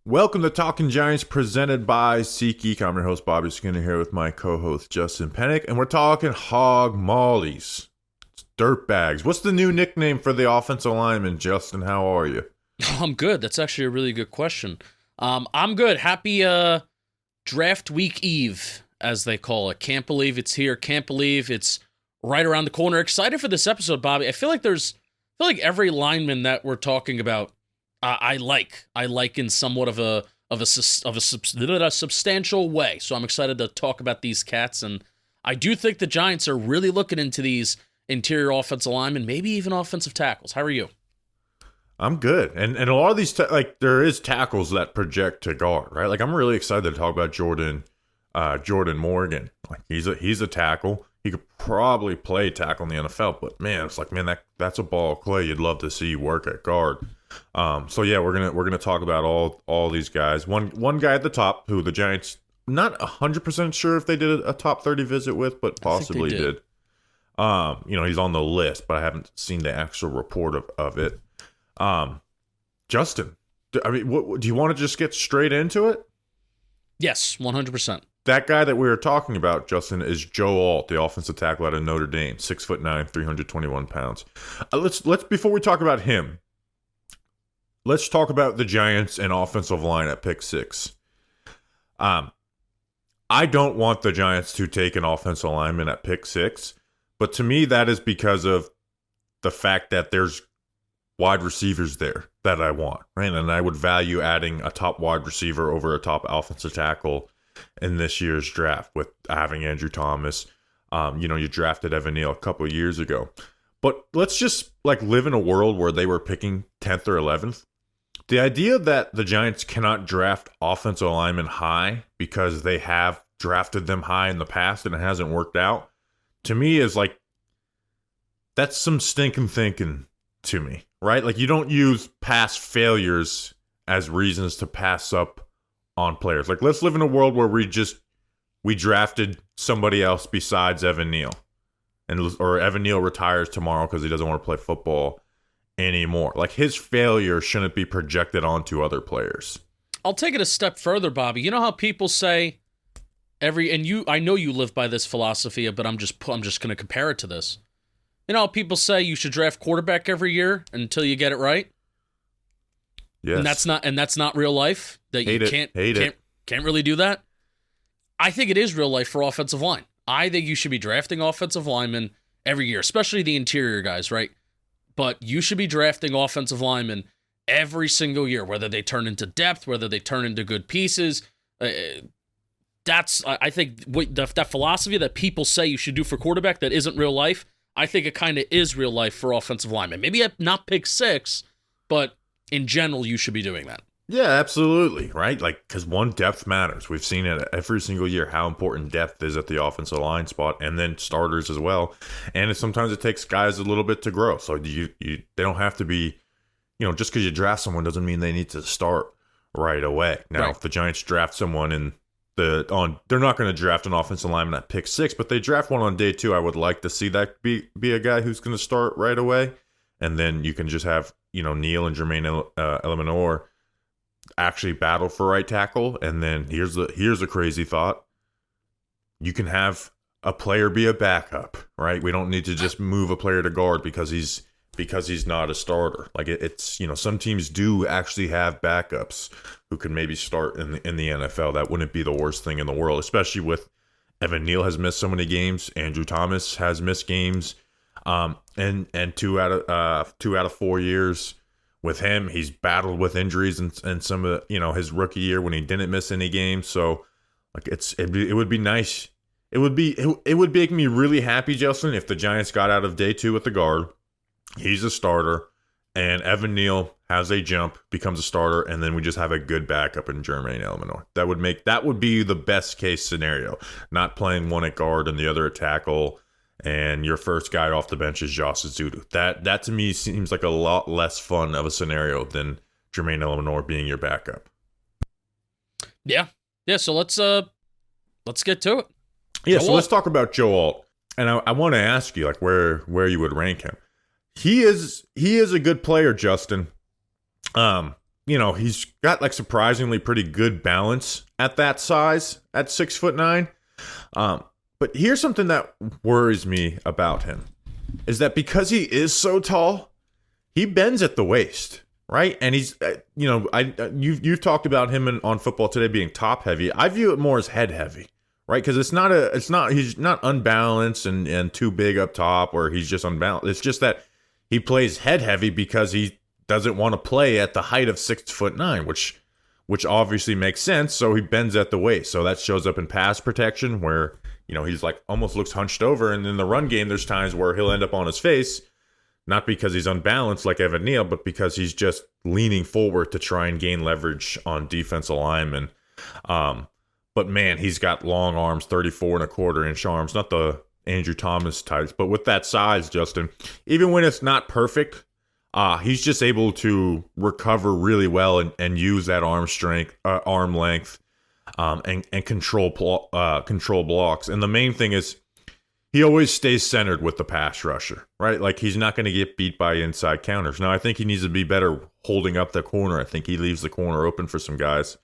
Welcome to Talking Giants, presented by SeatGeek. I'm your host, Bobby Skinner, here with my co-host, Justin Pennick, and we're talking hog mollies. It's dirtbags. What's the new nickname for the offensive lineman, Justin? How are you? I'm good. That's actually a really good question. I'm good. Happy draft week eve, as they call it. Can't believe it's here. Can't believe it's right around the corner. Excited for this episode, Bobby. I feel like every lineman that we're talking about, I like in somewhat of a substantial way. So I'm excited to talk about these cats, and I do think the Giants are really looking into these interior offensive linemen, maybe even offensive tackles. How are you? I'm good. And a lot of these, there is tackles that project to guard, right? Like, I'm really excited to talk about Jordan Morgan. Like, he's a tackle. He could probably play tackle in the NFL, but man, it's like, man, that's a ball of clay you'd love to see work at guard. So yeah, we're gonna talk about all these guys. One guy at the top who the Giants, not 100% sure if they did a top 30 visit with, but possibly did. He's on the list, but I haven't seen the actual report of it. Justin, I mean, do you want to just get straight into it? Yes, 100%. That guy that we were talking about, Justin, is Joe Alt, the offensive tackle out of Notre Dame, 6'9", 321 pounds. Let's before we talk about him, let's talk about the Giants and offensive line at pick 6. I don't want the Giants to take an offensive lineman at pick 6, but to me that is because of the fact that there's wide receivers there that I want, right? And I would value adding a top wide receiver over a top offensive tackle in this year's draft with having Andrew Thomas. You drafted Evan Neal a couple of years ago. But let's just live in a world where they were picking 10th or 11th. The idea that the Giants cannot draft offensive linemen high because they have drafted them high in the past and it hasn't worked out, to me is that's some stinking thinking to me, right? Like, you don't use past failures as reasons to pass up on players. Like, let's live in a world where we drafted somebody else besides Evan Neal, or Evan Neal retires tomorrow because he doesn't want to play football anymore. Like, his failure shouldn't be projected onto other players. I'll take it a step further, Bobby. You know how people say I know you live by this philosophy, but I'm just going to compare it to this. You know how people say you should draft quarterback every year until you get it right? Yes. And that's not real life. That you can't really do that. I think it is real life for offensive line. I think you should be drafting offensive linemen every year, especially the interior guys, right? But you should be drafting offensive linemen every single year, whether they turn into depth, whether they turn into good pieces. I think that philosophy that people say you should do for quarterback that isn't real life, I think it kind of is real life for offensive linemen. Maybe not pick 6, but in general, you should be doing that. Yeah, absolutely, right? Because depth matters. We've seen it every single year how important depth is at the offensive line spot, and then starters as well. And sometimes it takes guys a little bit to grow. So they don't have to be, just because you draft someone doesn't mean they need to start right away. Now, If the Giants draft someone they're not going to draft an offensive lineman at pick 6, but they draft one on day 2, I would like to see that be a guy who's going to start right away. And then you can just have, Neal and Jermaine Eliminor actually battle for right tackle. And then here's a crazy thought. You can have a player be a backup, right? We don't need to just move a player to guard because he's not a starter. It's some teams do actually have backups who can maybe start in the NFL. That wouldn't be the worst thing in the world, especially with Evan Neal has missed so many games. Andrew Thomas has missed games. And 2 out of 4 years with him, he's battled with injuries and some of his rookie year when he didn't miss any games. So it would be nice. It would make me really happy, Justin, if the Giants got out of day 2 with the guard. He's a starter, and Evan Neal has a jump, becomes a starter, and then we just have a good backup in Jermaine Eliminor. That would be the best case scenario. Not playing one at guard and the other at tackle, and your first guy off the bench is Josh Zudu. That to me seems like a lot less fun of a scenario than Jermaine Eliminor being your backup. Yeah. So let's get to it. Yeah. So let's talk about Joe Alt, and I want to ask you where you would rank him. He is a good player, Justin. he's got like surprisingly pretty good balance at that size at 6'9". But here's something that worries me about him is that because he is so tall, he bends at the waist, right? And he's, you've talked about him on Football Today being top heavy. I view it more as head heavy, right? Because he's not unbalanced and too big up top, or he's just unbalanced. It's just that he plays head heavy because he doesn't want to play at the height of 6'9", which obviously makes sense. So he bends at the waist. So that shows up in pass protection where, he's like almost looks hunched over. And in the run game, there's times where he'll end up on his face, not because he's unbalanced like Evan Neal, but because he's just leaning forward to try and gain leverage on defensive linemen. But man, he's got long arms, 34.25-inch arms, not the Andrew Thomas types, but with that size, Justin, even when it's not perfect, he's just able to recover really well and use that arm strength, arm length, and control blocks. And the main thing is he always stays centered with the pass rusher, right? Like he's not going to get beat by inside counters. Now, I think he needs to be better holding up the corner. I think he leaves the corner open for some guys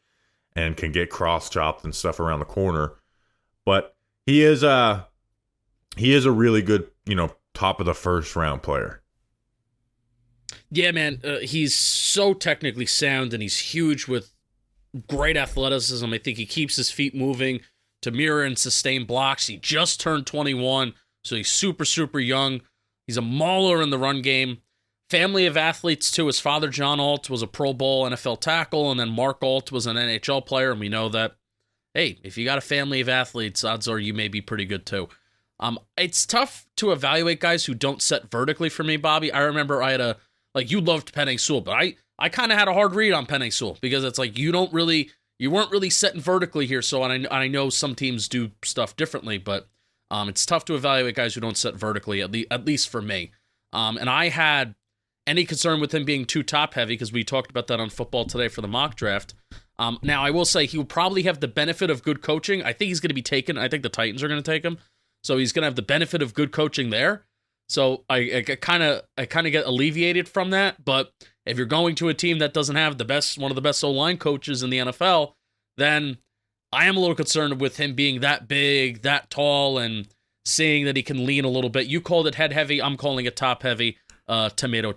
and can get cross-chopped and stuff around the corner. But he is a really good, top of the first round player. Yeah, man, he's so technically sound, and he's huge with great athleticism. I think he keeps his feet moving to mirror and sustain blocks. He just turned 21, so he's super, super young. He's a mauler in the run game. Family of athletes, too. His father, John Alt, was a Pro Bowl NFL tackle, and then Mark Alt was an NHL player, and we know that, hey, if you got a family of athletes, odds are you may be pretty good, too. It's tough to evaluate guys who don't set vertically for me, Bobby. I remember I had you loved Penei Sewell, but I kind of had a hard read on Penei Sewell because it's like you weren't really setting vertically here. So I know some teams do stuff differently, but it's tough to evaluate guys who don't set vertically, at least for me. And I had any concern with him being too top heavy because we talked about that on Football Today for the mock draft. Now I will say he will probably have the benefit of good coaching. I think he's going to be taken. I think the Titans are going to take him, so he's going to have the benefit of good coaching there. So I kind of get alleviated from that. But if you're going to a team that doesn't have one of the best O-line coaches in the NFL, then I am a little concerned with him being that big, that tall, and seeing that he can lean a little bit. You called it head heavy. I'm calling it top heavy. Tomato.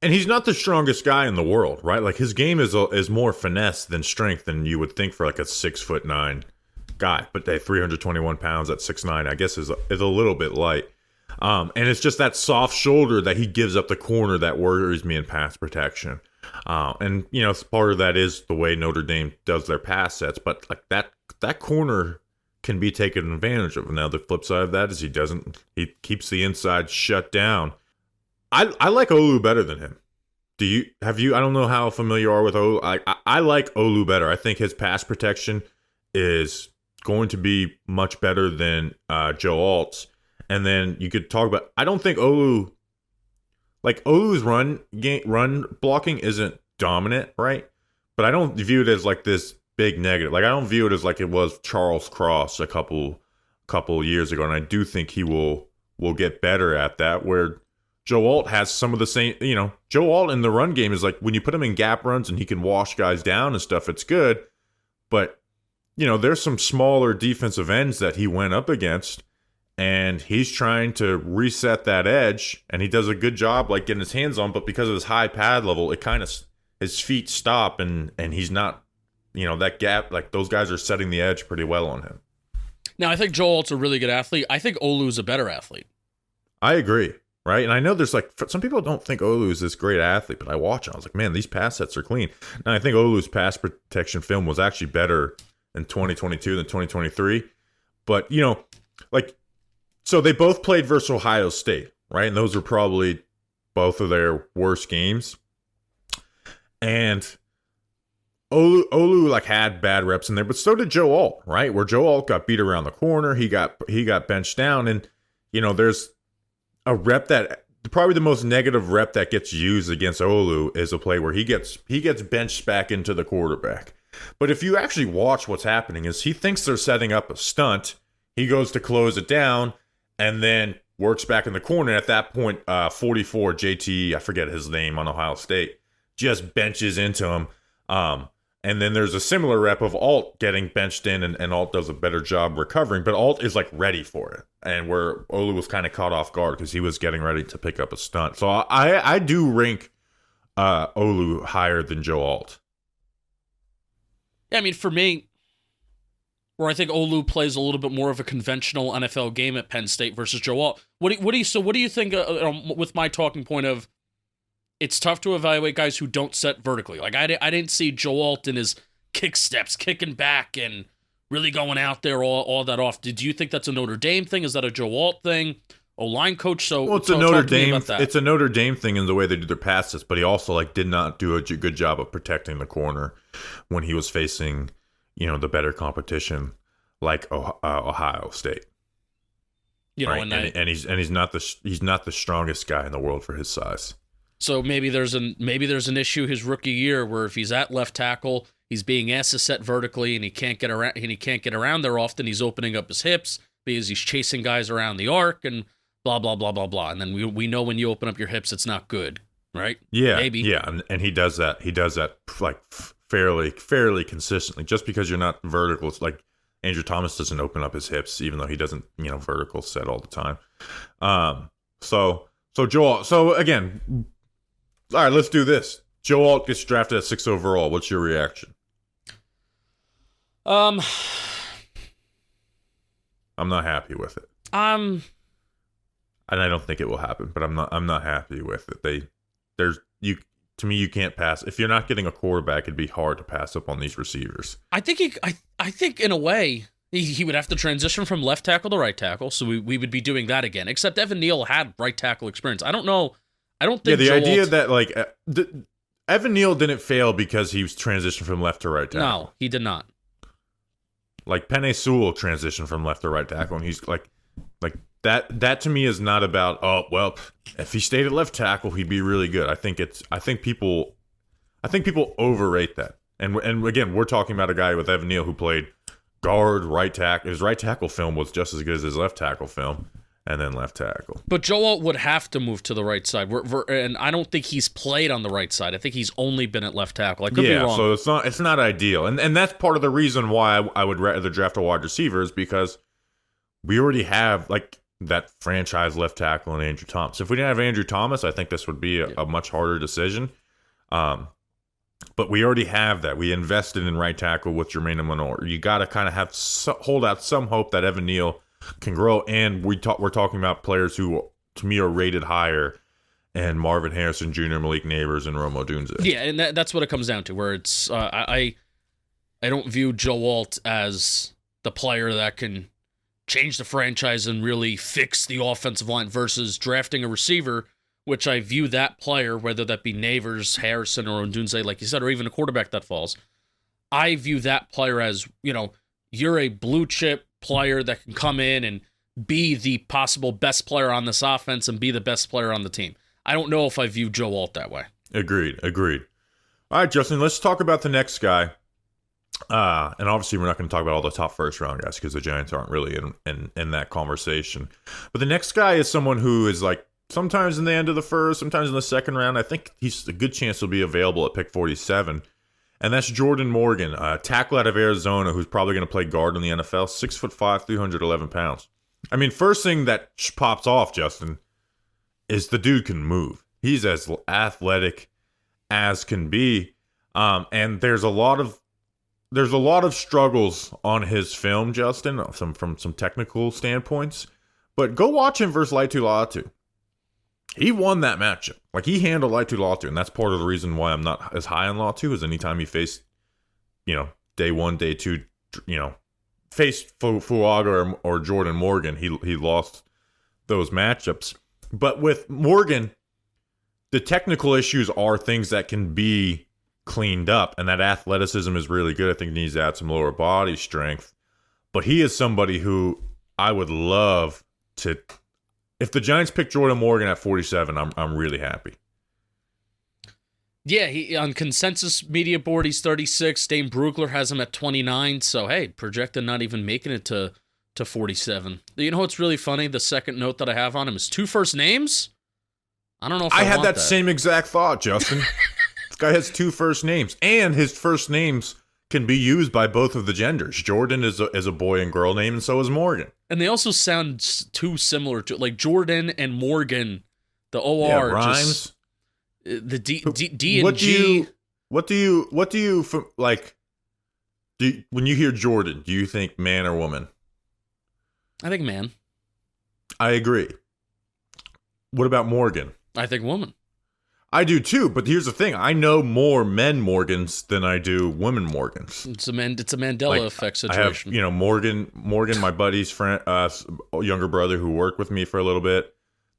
And he's not the strongest guy in the world, right? Like his game is more finesse than strength than you would think for like a 6'9" guy. But 321 pounds at 6'9", I guess is a little bit light. And it's just that soft shoulder that he gives up the corner that worries me in pass protection. And part of that is the way Notre Dame does their pass sets, but like that corner can be taken advantage of. Now the flip side of that is he keeps the inside shut down. I like Olu better than him. I don't know how familiar you are with Olu. I like Olu better. I think his pass protection is going to be much better than Joe Alt's. And then you could talk about, I don't think Olu's run blocking isn't dominant, right? But I don't view it as like this big negative. Like I don't view it as like it was Charles Cross a couple years ago. And I do think he will get better at that, where Joe Alt has some of the same, Joe Alt in the run game is like when you put him in gap runs and he can wash guys down and stuff, it's good. But, there's some smaller defensive ends that he went up against, and he's trying to reset that edge, and he does a good job like getting his hands on, but because of his high pad level, it kind of, his feet stop and he's not, that gap, like those guys are setting the edge pretty well on him. Now, I think Joe Alt's a really good athlete. I think Olu's a better athlete. I agree. Right. And I know there's some people don't think Olu is this great athlete, but I watch him. I was like, man, these pass sets are clean. And I think Olu's pass protection film was actually better in 2022 than 2023. But, so they both played versus Ohio State, right? And those are probably both of their worst games. And Olu had bad reps in there, but so did Joe Alt, right? Where Joe Alt got beat around the corner. He got benched down. And, there's a rep that probably the most negative rep that gets used against Olu is a play where he gets benched back into the quarterback. But if you actually watch what's happening is he thinks they're setting up a stunt. He goes to close it down and then works back in the corner. At that point, 44 JT, I forget his name on Ohio State, just benches into him. And then there's a similar rep of Alt getting benched in, and Alt does a better job recovering, but Alt is like ready for it. And where Olu was kind of caught off guard because he was getting ready to pick up a stunt. So I do rank Olu higher than Joe Alt. Yeah, I mean, for me, where I think Olu plays a little bit more of a conventional NFL game at Penn State versus Joe Alt. What do you think with my talking point of it's tough to evaluate guys who don't set vertically? Like I didn't see Joe Alt in his kick steps, kicking back and really going out there all that off. Did you think that's a Notre Dame thing? Is that a Joe Alt thing? O-line coach? It's a Notre Dame. It's a Notre Dame thing in the way they do their passes, but he also did not do a good job of protecting the corner when he was facing, the better competition like Ohio State. Right? And he's not the strongest guy in the world for his size. So maybe there's an issue his rookie year where if he's at left tackle, he's being asked to set vertically and he can't get around there often. He's opening up his hips because he's chasing guys around the arc and blah blah blah blah blah. And then we know when you open up your hips, it's not good, right? Yeah, maybe. Yeah, and he does that. He does that like fairly consistently. Just because you're not vertical, it's like Andrew Thomas doesn't open up his hips, even though he doesn't vertical set all the time. So Joel. So again. All right, let's do this. Joe Alt gets drafted at 6 overall. What's your reaction? I'm not happy with it. And I don't think it will happen, but I'm not happy with it. To me, you can't pass. If you're not getting a quarterback, it'd be hard to pass up on these receivers. I think in a way he would have to transition from left tackle to right tackle, so we would be doing that again. Except Evan Neal had right tackle experience. I don't think. Yeah, the idea that Evan Neal didn't fail because he was transitioned from left to right tackle. No, he did not. Like Penei Sewell transitioned from left to right tackle, and he's like that to me is not about if he stayed at left tackle he'd be really good. I think people overrate that. And again, we're talking about a guy with Evan Neal who played guard, right tackle. His right tackle film was just as good as his left tackle film. And then left tackle. But Joe Alt would have to move to the right side. And I don't think he's played on the right side. I think he's only been at left tackle. I could be wrong. So it's not ideal. And that's part of the reason why I would rather draft a wide receiver is because we already have that franchise left tackle in Andrew Thomas. If we didn't have Andrew Thomas, I think this would be a much harder decision. But we already have that. We invested in right tackle with Jermaine Minor. You got to kind of hold out some hope that Evan Neal can grow, and we're talking about players who, to me, are rated higher, and Marvin Harrison Jr., Malik Neighbors, and Rome Odunze. Yeah, and that's what it comes down to, where it's I don't view Joe Alt as the player that can change the franchise and really fix the offensive line versus drafting a receiver, which I view that player, whether that be Neighbors, Harrison, or Odunze, like you said, or even a quarterback that falls. I view that player as, you're a blue chip player that can come in and be the possible best player on this offense and be the best player on the team. I don't know if I view Joe Alt that way. Agreed. All right, Justin, let's talk about the next guy. And obviously we're not going to talk about all the top first round guys because the Giants aren't really in that conversation. But the next guy is someone who is sometimes in the end of the first, sometimes in the second round. I think he's a good chance he'll be available at pick 47. And that's Jordan Morgan, a tackle out of Arizona who's probably going to play guard in the NFL, 6'5", 311 pounds. I mean, first thing that pops off, Justin, is the dude can move. He's as athletic as can be. And there's a lot of struggles on his film, Justin, from some technical standpoints. But go watch him versus Laitu Latu. He won that matchup. He handled Laitu Latu, and that's part of the reason why I'm not as high on Latu, is anytime he faced, day one, day two, faced Fuaga or Jordan Morgan, he lost those matchups. But with Morgan, the technical issues are things that can be cleaned up, and that athleticism is really good. I think he needs to add some lower body strength. But he is somebody who I would love to... If the Giants pick Jordan Morgan at 47, I'm really happy. Yeah, he on consensus media board, he's 36. Dane Brugler has him at 29. So, hey, projected not even making it to 47. You know what's really funny? The second note that I have on him is 2 first names. I don't know if I had want that same exact thought, Justin. This guy has 2 first names, and his first names can be used by both of the genders. Jordan is a boy and girl name, and so is Morgan. And they also sound too similar to, like, Jordan and Morgan. The OR rhymes. Just, the D and G. What do you like? When you hear Jordan, do you think man or woman? I think man. I agree. What about Morgan? I think woman. I do too, but here's the thing: I know more men Morgans than I do women Morgans. It's a Mandela effect situation. I have, Morgan, my buddy's friend, younger brother who worked with me for a little bit,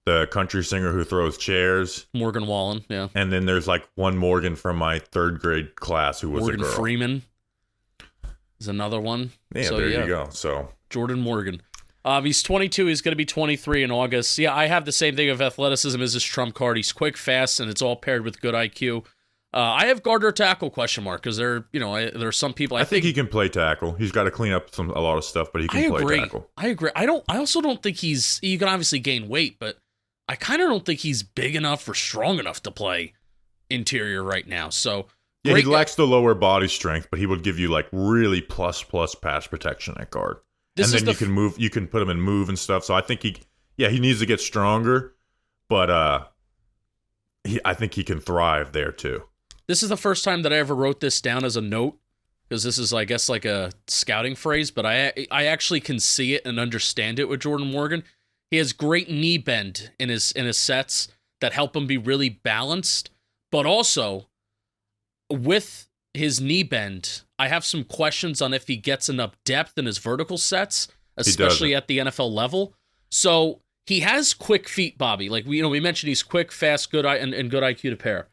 the country singer who throws chairs, Morgan Wallen, yeah. And then there's like one Morgan from my 3rd grade class who was Morgan a girl. Freeman is another one. Yeah, so, there you go. So Jordan Morgan. He's 22. He's going to be 23 in August. Yeah, I have the same thing of athleticism as his trump card. He's quick, fast, and it's all paired with good IQ. I have guard or tackle question mark because there are some people. I think he can play tackle. He's got to clean up a lot of stuff, but he can play tackle. I agree. I also don't think he's. You can obviously gain weight, but I kind of don't think he's big enough or strong enough to play interior right now. So yeah, he lacks the lower body strength, but he would give you like really plus pass protection at guard. And then you can move. You can put him in move and stuff. So I think he needs to get stronger, but I think he can thrive there too. This is the first time that I ever wrote this down as a note because this is, I guess, like a scouting phrase. But I actually can see it and understand it with Jordan Morgan. He has great knee bend in his sets that help him be really balanced, but also with his knee bend, I have some questions on if he gets enough depth in his vertical sets, especially at the NFL level. So he has quick feet, Bobby. Like we mentioned, he's quick, fast, good and good IQ to pair.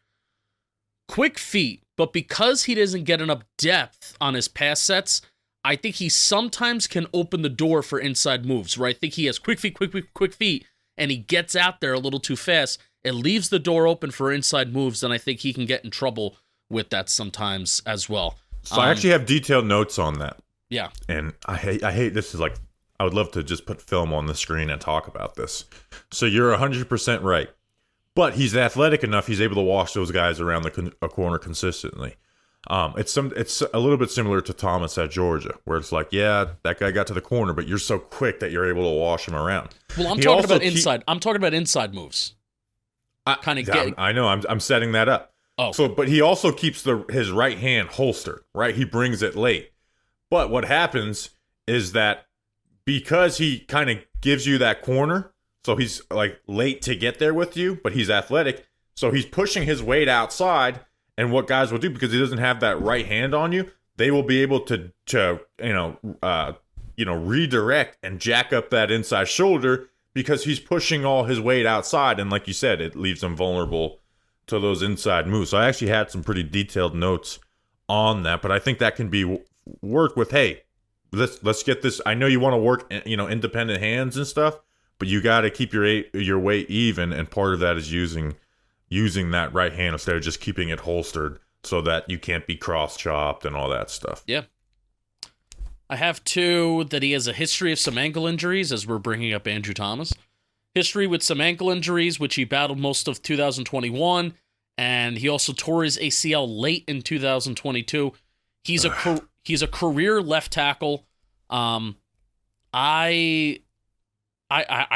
Quick feet, but because he doesn't get enough depth on his pass sets, I think he sometimes can open the door for inside moves. Where I think he has quick feet, and he gets out there a little too fast. It leaves the door open for inside moves, and I think he can get in trouble with that sometimes as well. So I actually have detailed notes on that. Yeah. And I hate this is like, I would love to just put film on the screen and talk about this. So you're 100% right. But he's athletic enough, he's able to wash those guys around a corner consistently. It's a little bit similar to Thomas at Georgia, where it's like, yeah, that guy got to the corner, but you're so quick that you're able to wash him around. Well, I'm talking about inside. I'm talking about inside moves. I know. I'm setting that up. Oh. So, but he also keeps his right hand holstered, right? He brings it late. But what happens is that because he kind of gives you that corner, so he's like late to get there with you, but he's athletic, so he's pushing his weight outside. And what guys will do, because he doesn't have that right hand on you, they will be able to redirect and jack up that inside shoulder because he's pushing all his weight outside. And like you said, it leaves him vulnerable to those inside moves. So I actually had some pretty detailed notes on that, but I think that can be worked with. Hey, let's get this. I know you want to work, independent hands and stuff, but you got to keep your weight even, and part of that is using that right hand instead of just keeping it holstered so that you can't be cross-chopped and all that stuff. Yeah. I have two that he has a history of some ankle injuries, as we're bringing up Andrew Thomas. History with some ankle injuries, which he battled most of 2021, and he also tore his ACL late in 2022. He's a career left tackle. I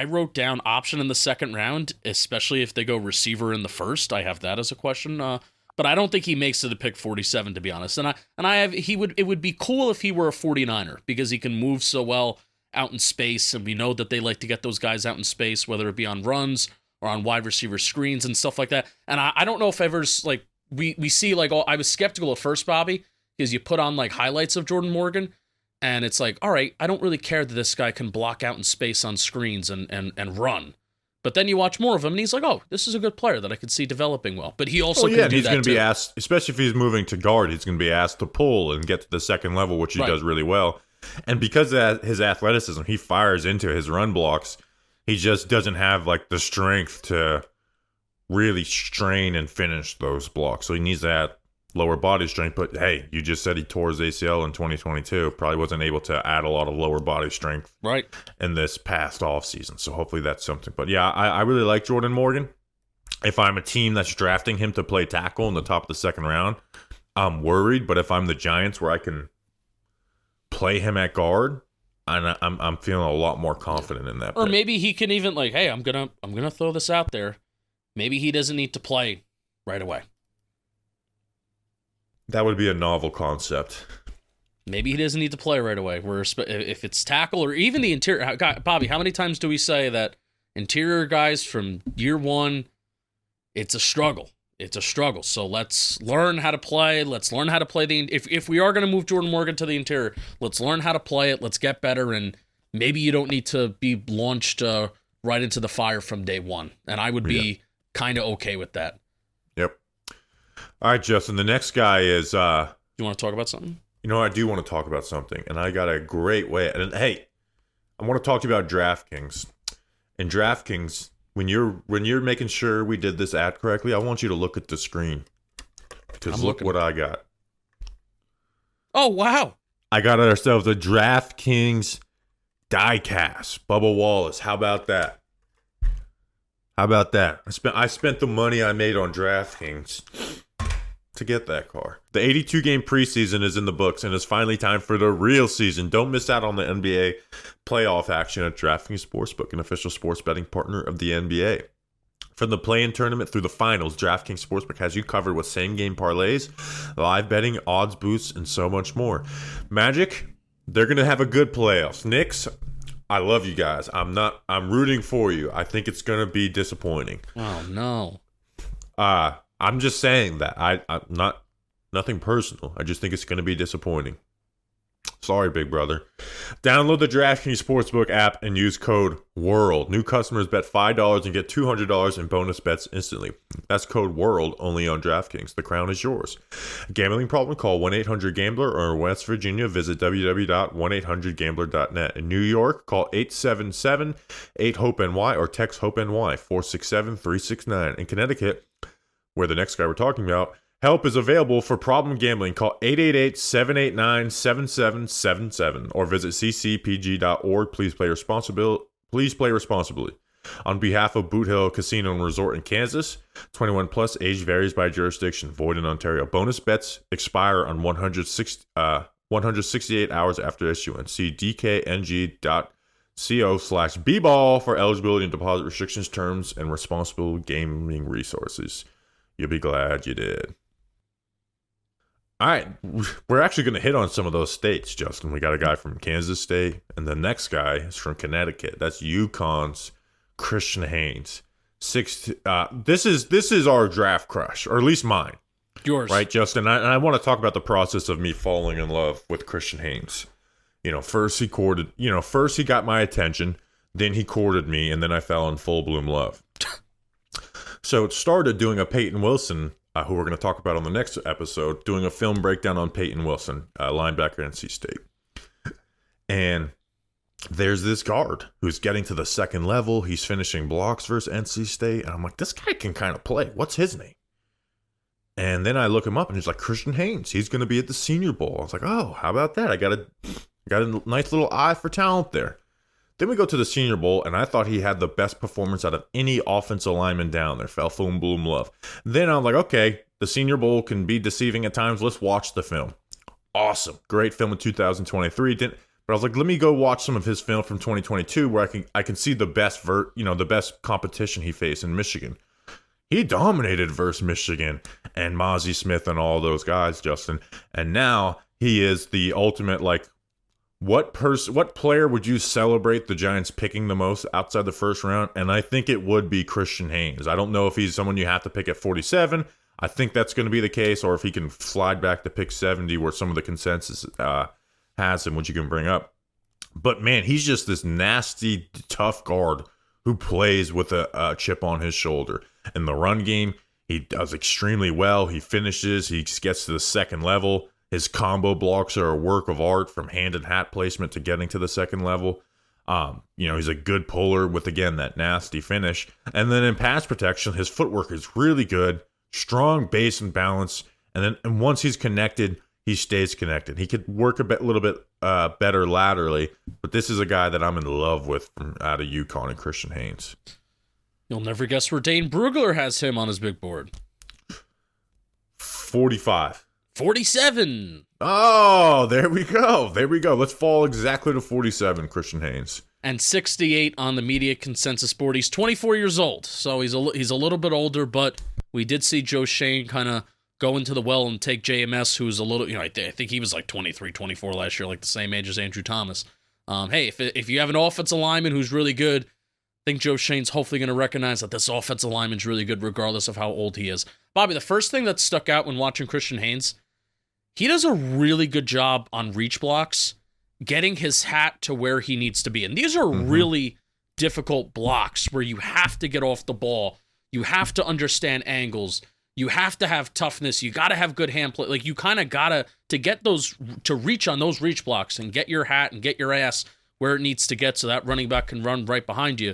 wrote down option in the second round, especially if they go receiver in the first. I have that as a question, but I don't think he makes it to pick 47, to be honest. It would be cool if he were a 49er because he can move so well out in space, and we know that they like to get those guys out in space, whether it be on runs or on wide receiver screens and stuff like that. And I don't know if ever like we see like I was skeptical at first, Bobby, because you put on like highlights of Jordan Morgan. And it's like, all right, I don't really care that this guy can block out in space on screens and run. But then you watch more of him, and he's like, oh, this is a good player that I could see developing well. But he also can do that too. He's going to be asked, especially if he's moving to guard, he's going to be asked to pull and get to the second level, which he does really well. And because of his athleticism, he fires into his run blocks. He just doesn't have like the strength to really strain and finish those blocks. So he needs that lower body strength. But hey, you just said he tore his ACL in 2022. Probably wasn't able to add a lot of lower body strength in this past offseason. So hopefully that's something. But yeah, I really like Jordan Morgan. If I'm a team that's drafting him to play tackle in the top of the second round, I'm worried. But if I'm the Giants, where I can play him at guard, and I'm feeling a lot more confident in that. Or maybe he can even like, hey, I'm gonna throw this out there. Maybe he doesn't need to play right away. That would be a novel concept. Maybe he doesn't need to play right away. Where if it's tackle or even the interior, Bobby, how many times do we say that interior guys from year one, it's a struggle. It's a struggle. So let's learn how to play. Let's learn how to play if we are going to move Jordan Morgan to the interior, let's learn how to play it. Let's get better. And maybe you don't need to be launched right into the fire from day one. And I would be kind of okay with that. Yep. All right, Justin. The next guy is. You want to talk about something? You know, I do want to talk about something, and I got a great way. And hey, I want to talk to you about DraftKings. And DraftKings, when you're making sure we did this ad correctly, I want you to look at the screen, because look what I got. Oh wow! I got ourselves a DraftKings diecast. Bubba Wallace. How about that? How about that? I spent the money I made on DraftKings to get that car. The 82-game preseason is in the books, and it's finally time for the real season. Don't miss out on the NBA playoff action at DraftKings Sportsbook, an official sports betting partner of the NBA. From the play-in tournament through the finals, DraftKings Sportsbook has you covered with same-game parlays, live betting, odds boosts, and so much more. Magic, they're going to have a good playoffs. Knicks, I love you guys. I'm rooting for you. I think it's going to be disappointing. Oh, no. I'm just saying that. I'm not nothing personal. I just think it's going to be disappointing. Sorry, big brother. Download the DraftKings Sportsbook app and use code WORLD. New customers bet $5 and get $200 in bonus bets instantly. That's code WORLD only on DraftKings. The crown is yours. Gambling problem? Call 1-800-GAMBLER, or in West Virginia, visit www.1800gambler.net. In New York, call 877-8-HOPE-NY or text HOPE-NY 467-369. In Connecticut, where the next guy we're talking about, help is available for problem gambling. Call 888-789-7777 or visit ccpg.org. Please play responsibly. On behalf of Boot Hill Casino and Resort in Kansas, 21 plus, age varies by jurisdiction, void in Ontario. Bonus bets expire on 168 hours after issuance. See dkng.co/bball for eligibility and deposit restrictions, terms, and responsible gaming resources. You'll be glad you did. All right, we're actually going to hit on some of those states, Justin. We got a guy from Kansas State, and the next guy is from Connecticut. That's UConn's Christian Haynes. This is our draft crush, or at least mine. Yours, right, Justin? And I want to talk about the process of me falling in love with Christian Haynes. First he got my attention, then he courted me, and then I fell in full bloom love. So it started doing a Peyton Wilson, who we're going to talk about on the next episode, doing a film breakdown on Peyton Wilson, linebacker at NC State. And there's this guard who's getting to the second level. He's finishing blocks versus NC State. And I'm like, this guy can kind of play. What's his name? And then I look him up, and he's like, Christian Haynes. He's going to be at the Senior Bowl. I was like, oh, how about that? I got a nice little eye for talent there. Then we go to the Senior Bowl, and I thought he had the best performance out of any offensive lineman down there. Fell full bloom love. Then I'm like, okay, the Senior Bowl can be deceiving at times. Let's watch the film. Awesome. Great film in 2023. But I was like, let me go watch some of his film from 2022 where I can see the best the best competition he faced in Michigan. He dominated versus Michigan and Mozzie Smith and all those guys, Justin. And now he is the ultimate, like, what player would you celebrate the Giants picking the most outside the first round? And I think it would be Christian Haynes. I don't know if he's someone you have to pick at 47. I think that's going to be the case, or if he can slide back to pick 70, where some of the consensus has him, which you can bring up. But man, he's just this nasty, tough guard who plays with a chip on his shoulder. In the run game, he does extremely well. He finishes. He gets to the second level. His combo blocks are a work of art, from hand and hat placement to getting to the second level. He's a good puller with, again, that nasty finish. And then in pass protection, his footwork is really good, strong base and balance. And once he's connected, he stays connected. He could work little bit better laterally, but this is a guy that I'm in love with from out of UConn and Christian Haynes. You'll never guess where Dane Brugler has him on his big board. 45. 47. Oh, there we go. There we go. Let's fall exactly to 47, Christian Haynes. And 68 on the media consensus board. He's 24 years old, so he's a little bit older, but we did see Joe Schoen kind of go into the well and take JMS, who's a little, I think he was like 23, 24 last year, like the same age as Andrew Thomas. Hey, if you have an offensive lineman who's really good, I think Joe Schoen's hopefully going to recognize that this offensive lineman's really good regardless of how old he is. Bobby, the first thing that stuck out when watching Christian Haynes, he does a really good job on reach blocks, getting his hat to where he needs to be. And these are really difficult blocks where you have to get off the ball. You have to understand angles. You have to have toughness. You got to have good hand play. Like, you kind of got to get those, to reach on those reach blocks and get your hat and get your ass where it needs to get so that running back can run right behind you.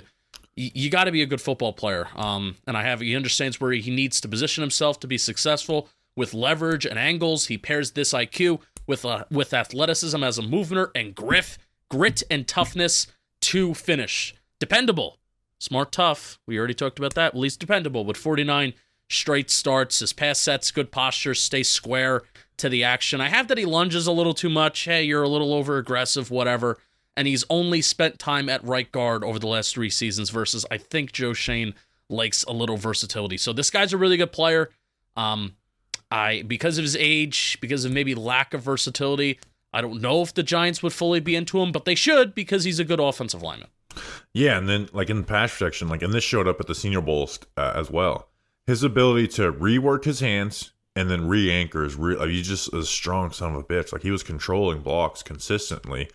You got to be a good football player. He understands where he needs to position himself to be successful with leverage and angles. He pairs this IQ with athleticism as a mover and grit and toughness to finish. Dependable. Smart, tough. We already talked about that. Well, he's dependable with 49 straight starts. His pass sets, good posture, stay square to the action. I have that he lunges a little too much. Hey, you're a little over aggressive, whatever. And he's only spent time at right guard over the last 3 seasons versus I think Joe Schoen likes a little versatility. So this guy's a really good player. Because of his age, because of maybe lack of versatility, I don't know if the Giants would fully be into him, but they should because he's a good offensive lineman. Yeah, and then like in the pass protection, and this showed up at the Senior Bowl as well. His ability to rework his hands and then re-anchor is real. He's just a strong son of a bitch. Like, he was controlling blocks consistently,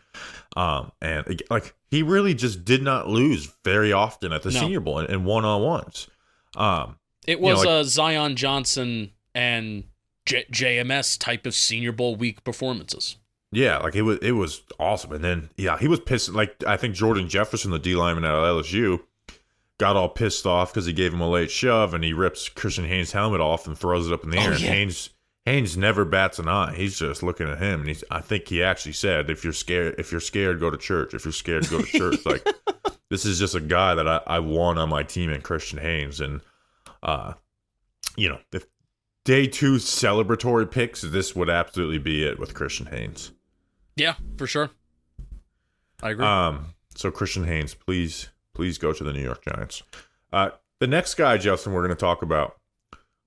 and like he really just did not lose very often at the Senior Bowl in one-on-ones. It was Zion Johnson and JMS type of Senior Bowl week performances. Yeah, like it was awesome. And then he was pissed. Like, I think Jordan Jefferson, the D lineman at LSU, got all pissed off because he gave him a late shove, and he rips Christian Haynes' helmet off and throws it up in the air. Yeah. And Haynes never bats an eye. He's just looking at him, and I think he actually said, "If you're scared, go to church. If you're scared, go to church." Like, this is just a guy that I want on my team in Christian Haynes, and if day 2 celebratory picks, this would absolutely be it with Christian Haynes. Yeah, for sure. I agree. So Christian Haynes, please go to the New York Giants. The next guy, Justin, we're going to talk about,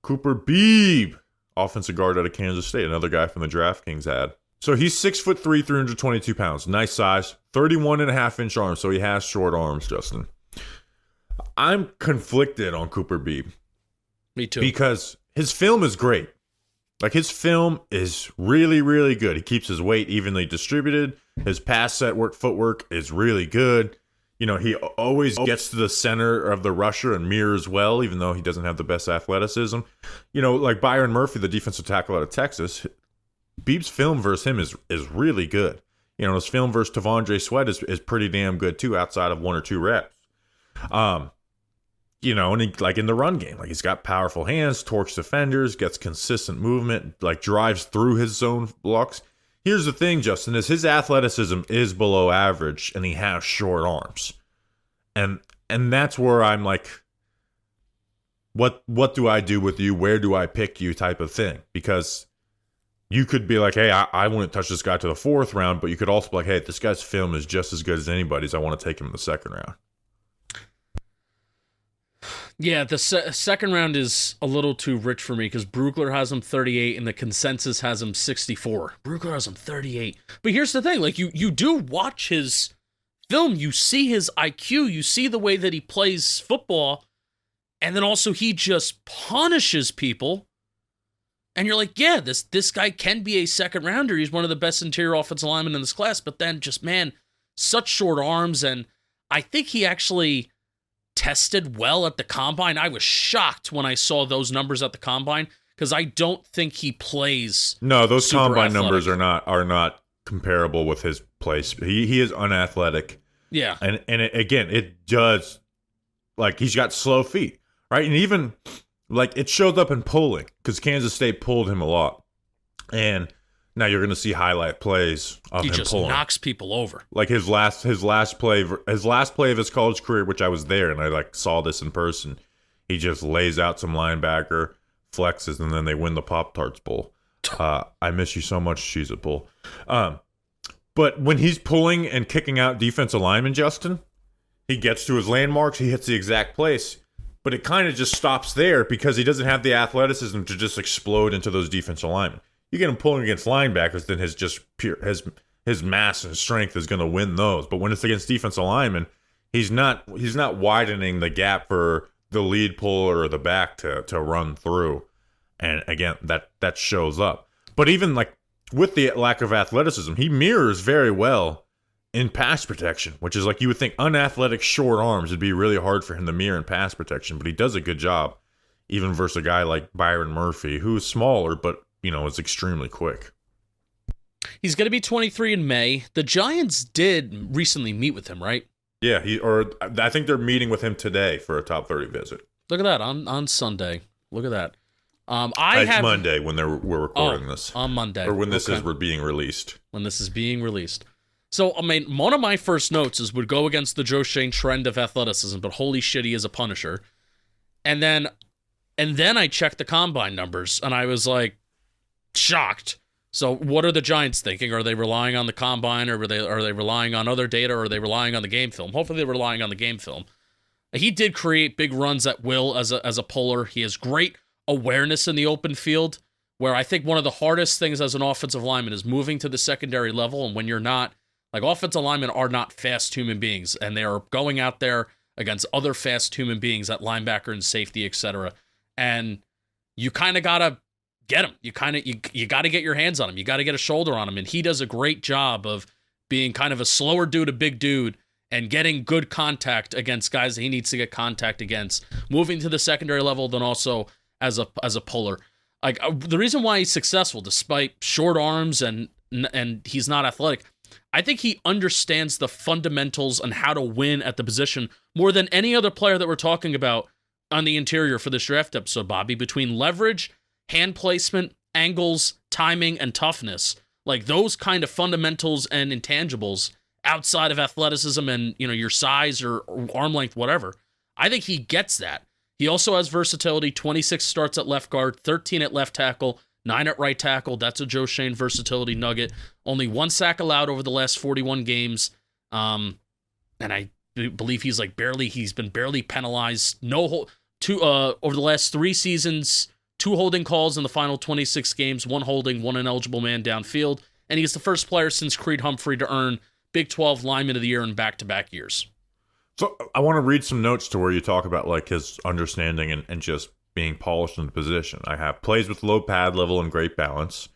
Cooper Beebe, offensive guard out of Kansas State, another guy from the DraftKings ad. So he's 6'3", 322 pounds. Nice size, 31.5-inch arms, so he has short arms, Justin. I'm conflicted on Cooper Beebe. Me too. Because his film is great. Like, his film is really, really good. He keeps his weight evenly distributed. His pass set work, footwork is really good. He always gets to the center of the rusher and mirrors well, even though he doesn't have the best athleticism. Like Byron Murphy, the defensive tackle out of Texas, Beebe's film versus him is really good. His film versus Tavondre Sweat is pretty damn good too, outside of 1 or 2 reps. And he, like in the run game, like, he's got powerful hands, torques defenders, gets consistent movement, like drives through his zone blocks. Here's the thing, Justin, is his athleticism is below average, and he has short arms. And that's where I'm like, what do I do with you? Where do I pick you type of thing? Because you could be like, hey, I wouldn't touch this guy to the 4th round, but you could also be like, hey, this guy's film is just as good as anybody's. I want to take him in the 2nd round. Yeah, the second round is a little too rich for me because Brugler has him 38 and the consensus has him 64. Brugler has him 38. But here's the thing, like, you do watch his film, you see his IQ, you see the way that he plays football, and then also he just punishes people. And you're like, yeah, this guy can be a 2nd rounder. He's one of the best interior offensive linemen in this class, but then just, man, such short arms. And I think he actually tested well at the combine. I was shocked when I saw those numbers at the combine because I don't think he plays. No, those combine numbers are not comparable with his place. He is unathletic. Yeah, and it does, like, he's got slow feet, right? And even like it showed up in polling because Kansas State pulled him a lot, and Now you're going to see highlight plays of him just pulling. Knocks people over. Like his last play of his college career, which I was there and I like saw this in person. He just lays out some linebacker, flexes, and then they win the Pop-Tarts Bowl. I miss you so much, Cheez-It Bowl. But when he's pulling and kicking out defensive linemen, Justin, he gets to his landmarks, he hits the exact place, but it kind of just stops there because he doesn't have the athleticism to just explode into those defensive linemen. You get him pulling against linebackers, then his mass and strength is going to win those. But when it's against defensive linemen, he's not widening the gap for the lead puller or the back to run through. And again, that shows up. But even like with the lack of athleticism, he mirrors very well in pass protection, which is like you would think unathletic short arms would be really hard for him to mirror in pass protection, but he does a good job, even versus a guy like Byron Murphy, who is smaller, but is extremely quick. He's going to be 23 in May. The Giants did recently meet with him, right? Yeah, I think they're meeting with him today for a top 30 visit. Look at that on Sunday. Look at that. It's Monday when we're recording this. On Monday. Or when this is being released. When this is being released. So, I mean, one of my first notes would go against the Joe Schoen trend of athleticism, but holy shit, he is a punisher. And then I checked the combine numbers, and I was like, shocked. So what are the Giants thinking? Are they relying on the combine, or are they relying on other data, or are they relying on the game film? Hopefully they're relying on the game film. He did create big runs at will as a puller. He has great awareness in the open field, where I think one of the hardest things as an offensive lineman is moving to the secondary level. And when you're not, like, offensive linemen are not fast human beings, and they are going out there against other fast human beings at linebacker and safety, etc. And you kind of gotta get him. You got to get your hands on him. You got to get a shoulder on him. And he does a great job of being kind of a slower dude, a big dude, and getting good contact against guys that he needs to get contact against, moving to the secondary level, then also as a puller. Like, the reason why he's successful, despite short arms and he's not athletic, I think he understands the fundamentals and how to win at the position more than any other player that we're talking about on the interior for this draft episode, Bobby, between leverage, hand placement, angles, timing, and toughness. Like, those kind of fundamentals and intangibles outside of athleticism and, your size or arm length, whatever. I think he gets that. He also has versatility, 26 starts at left guard, 13 at left tackle, 9 at right tackle. That's a Joe Schoen versatility nugget. Only 1 sack allowed over the last 41 games. And I believe he's been barely penalized. Over the last 3 seasons, 2 holding calls in the final 26 games, 1 holding, 1 ineligible man downfield. And he's the first player since Creed Humphrey to earn Big 12 Lineman of the Year in back-to-back years. So I want to read some notes to where you talk about like his understanding and just being polished in the position. I have plays with low pad level and great balance.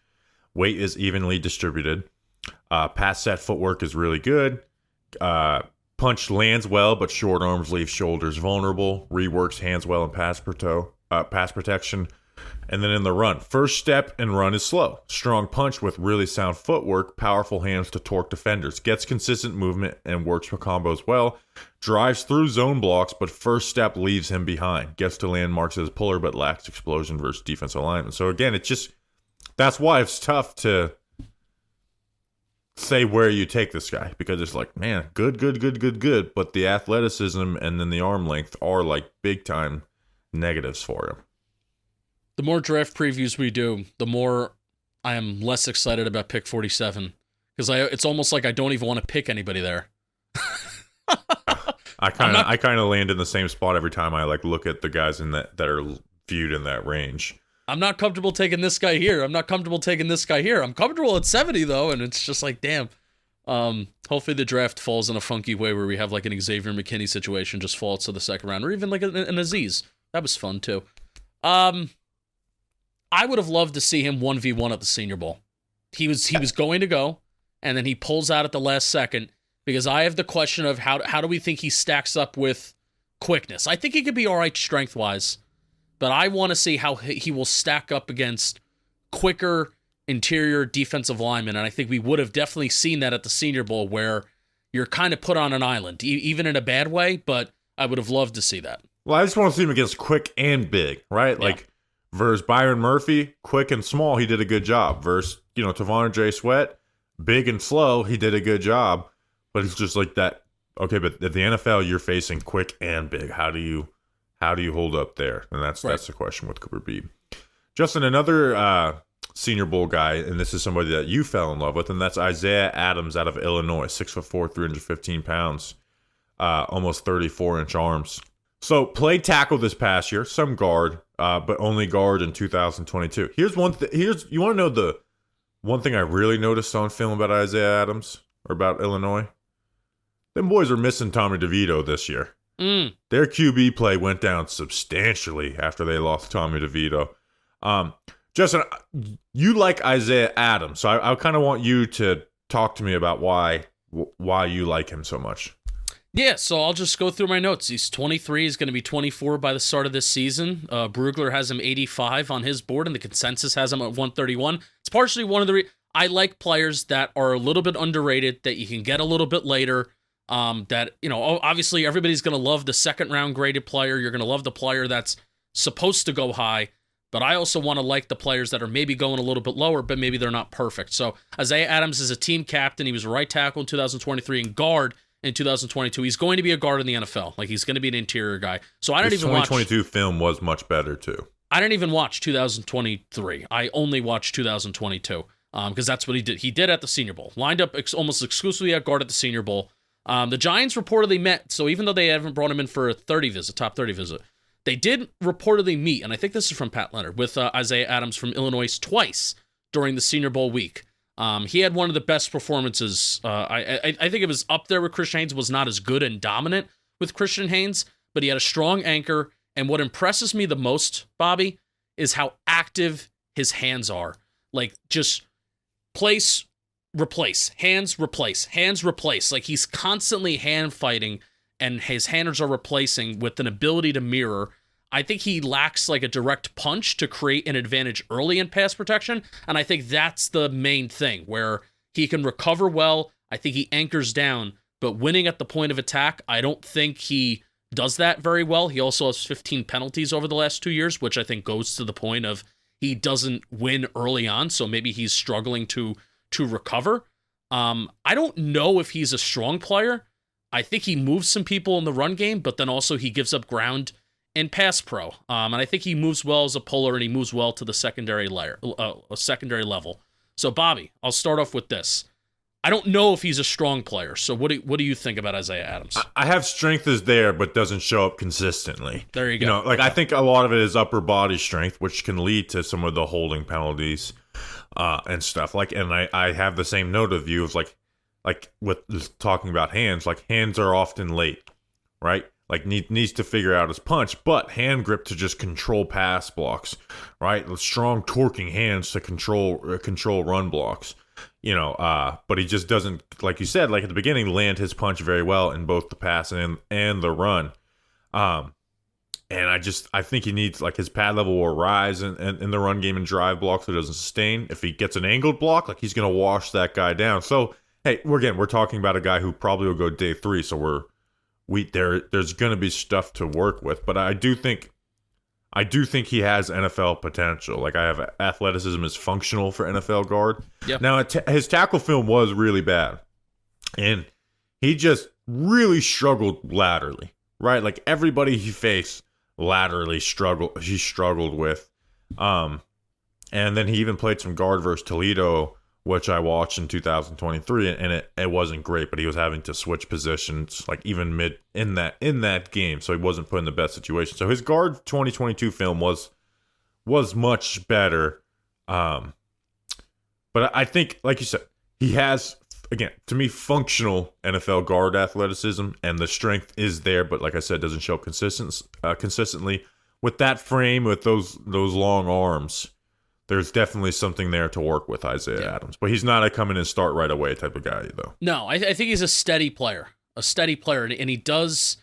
Weight is evenly distributed. Pass set footwork is really good. Punch lands well, but short arms leave shoulders vulnerable. Reworks hands well in pass protection. And then in the run, first step and run is slow. Strong punch with really sound footwork, powerful hands to torque defenders. Gets consistent movement and works for combos well. Drives through zone blocks, but first step leaves him behind. Gets to landmarks as a puller, but lacks explosion versus defensive lineman. So again, that's why it's tough to say where you take this guy, because it's like, man, good. But the athleticism and then the arm length are like big time negatives for him. The more draft previews we do, the more I am less excited about pick 47, because it's almost like I don't even want to pick anybody there. I kind of land in the same spot every time I like look at the guys in that are viewed in that range. I'm not comfortable taking this guy here. I'm not comfortable taking this guy here. I'm comfortable at 70 though, and it's just like, damn. Hopefully the draft falls in a funky way where we have like an Xavier McKinney situation, just falls to the second round, or even like an Aziz. That was fun too. I would have loved to see him 1v1 at the Senior Bowl. He was going to go, and then he pulls out at the last second, because I have the question of how do we think he stacks up with quickness. I think he could be all right strength-wise, but I want to see how he will stack up against quicker interior defensive linemen, and I think we would have definitely seen that at the Senior Bowl, where you're kind of put on an island, even in a bad way, but I would have loved to see that. Well, I just want to see him against quick and big, right? Yeah. Like, Versus Byron Murphy, quick and small, he did a good job. Versus, Tavondre Sweat, big and slow, he did a good job. But it's just like that. Okay, but at the NFL, you're facing quick and big. How do you hold up there? And that's the question with Cooper Beebe. Justin, another Senior Bowl guy, and this is somebody that you fell in love with, and that's Isaiah Adams out of Illinois, 6'4", 315 pounds, almost 34-inch arms. So played tackle this past year, some guard, but only guard in 2022. Here's one thing. You want to know the one thing I really noticed on film about Isaiah Adams or about Illinois? Them boys are missing Tommy DeVito this year. Their QB play went down substantially after they lost Tommy DeVito. Justin, you like Isaiah Adams, so I kind of want you to talk to me about why you like him so much. Yeah, so I'll just go through my notes. He's 23. He's going to be 24 by the start of this season. Brugler has him 85 on his board, and the consensus has him at 131. It's partially one of the I like players that are a little bit underrated, that you can get a little bit later. That, obviously everybody's going to love the second-round graded player. You're going to love the player that's supposed to go high. But I also want to like the players that are maybe going a little bit lower, but maybe they're not perfect. So Isaiah Adams is a team captain. He was a right tackle in 2023 and guard in 2022. He's going to be a guard in the NFL. Like, he's going to be an interior guy. So I don't even watch. 2022 film was much better too. I didn't even watch 2023. I only watched 2022 because that's what he did. He did at the Senior Bowl. Lined up almost exclusively at guard at the Senior Bowl. The Giants reportedly met. So even though they haven't brought him in for a top 30 visit, they did reportedly meet, and I think this is from Pat Leonard, with Isaiah Adams from Illinois twice during the Senior Bowl week. He had one of the best performances. I think it was up there with Christian Haynes. Was not as good and dominant with Christian Haynes, but he had a strong anchor. And what impresses me the most, Bobby, is how active his hands are. Like, just place, replace, hands, replace, hands, replace. Like, he's constantly hand fighting, and his handers are replacing with an ability to mirror. I think he lacks like a direct punch to create an advantage early in pass protection, and I think that's the main thing, where he can recover well. I think he anchors down, but winning at the point of attack, I don't think he does that very well. He also has 15 penalties over the last 2 years, which I think goes to the point of he doesn't win early on, so maybe he's struggling to recover. I don't know if he's a strong player. I think he moves some people in the run game, but then also he gives up ground in pass pro. And I think he moves well as a puller, and he moves well to the secondary level. So, Bobby, I'll start off with this. I don't know if he's a strong player. So what do you think about Isaiah Adams? I have strength is there, but doesn't show up consistently. There you go. I think a lot of it is upper body strength, which can lead to some of the holding penalties and stuff. And I have the same note of you of like with talking about hands. Like, hands are often late, right? Like, needs to figure out his punch, but hand grip to just control pass blocks, right? Strong torquing hands to control run blocks. But he just doesn't, like you said, like at the beginning, land his punch very well in both the pass and the run. And I think he needs, like, his pad level will rise in the run game and drive blocks so it doesn't sustain. If he gets an angled block, like, he's going to wash that guy down. So, hey, we're talking about a guy who probably will go day 3. So there's going to be stuff to work with, but I do think he has NFL potential. Like, I have athleticism is functional for NFL guard. Yep. Now, his tackle film was really bad, and he just really struggled laterally, right? Like, everybody he faced laterally he struggled with. And then he even played some guard versus Toledo, which I watched in 2023, and it wasn't great, but he was having to switch positions, like, even mid in that game, so he wasn't put in the best situation. So his guard 2022 film was much better, but I think, like you said, he has, again, to me, functional NFL guard athleticism, and the strength is there, but like I said, doesn't show consistently. With that frame, with those long arms, there's definitely something there to work with Isaiah Adams. But he's not a come in and start right away type of guy, though. No, I think he's a steady player. And he does,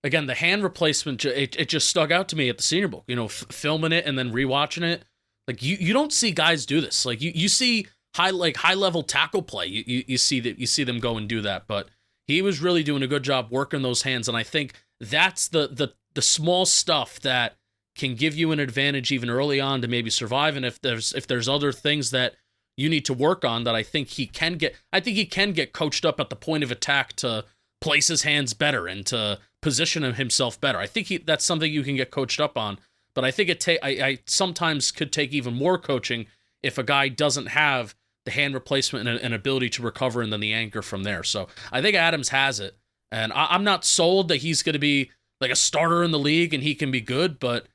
again, the hand replacement, it just stuck out to me at the Senior Bowl. Filming it and then rewatching it. Like, you don't see guys do this. Like, you see high level tackle play. You see them go and do that. But he was really doing a good job working those hands. And I think that's the small stuff that can give you an advantage even early on to maybe survive. And if there's other things that you need to work on, that I think he can get coached up at the point of attack to place his hands better and to position himself better. I think that's something you can get coached up on. But I think I sometimes could take even more coaching if a guy doesn't have the hand replacement and ability to recover and then the anchor from there. So I think Adams has it. And I'm not sold that he's going to be like a starter in the league and he can be good, but